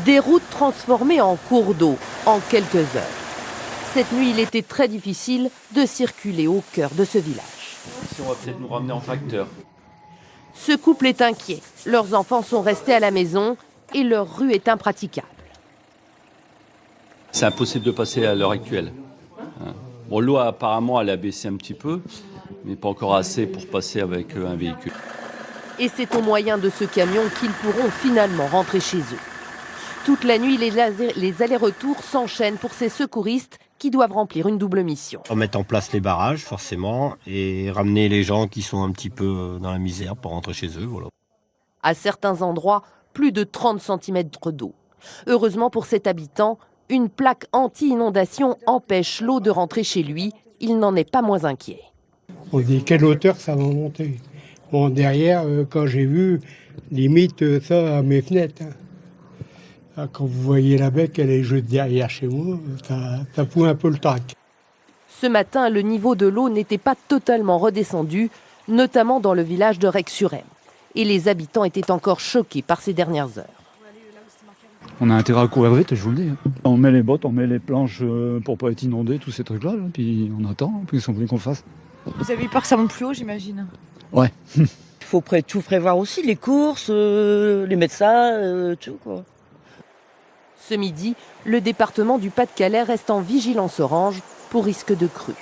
Des routes transformées en cours d'eau en quelques heures. Cette nuit, il était très difficile de circuler au cœur de ce village. Ici, on va peut-être nous ramener en tracteur. Ce couple est inquiet. Leurs enfants sont restés à la maison et leur rue est impraticable. C'est impossible de passer à l'heure actuelle. Bon, l'eau apparemment elle a baissé un petit peu, mais pas encore assez pour passer avec un véhicule. Et c'est au moyen de ce camion qu'ils pourront finalement rentrer chez eux. Toute la nuit, les allers-retours s'enchaînent pour ces secouristes qui doivent remplir une double mission. On met en place les barrages, forcément, et ramener les gens qui sont un petit peu dans la misère pour rentrer chez eux. Voilà. À certains endroits, plus de 30 cm d'eau. Heureusement pour cet habitant, une plaque anti-inondation empêche l'eau de rentrer chez lui. Il n'en est pas moins inquiet. On dit quelle hauteur ça va monter. Bon, derrière, quand j'ai vu, limite ça à mes fenêtres. Quand vous voyez la bec, elle est juste derrière chez moi, ça fout un peu le trac. Ce matin, le niveau de l'eau n'était pas totalement redescendu, notamment dans le village de Rec-sur-Aisne. Et les habitants étaient encore choqués par ces dernières heures. On a intérêt à courir vite, je vous le dis. On met les bottes, on met les planches pour pas être inondé, tous ces trucs-là, puis on attend, puis ils sont venus qu'on le fasse. Vous avez eu peur que ça monte plus haut, j'imagine? Ouais. Il faut tout prévoir aussi, les courses, les médecins, tout quoi. Ce midi, le département du Pas-de-Calais reste en vigilance orange pour risque de crue.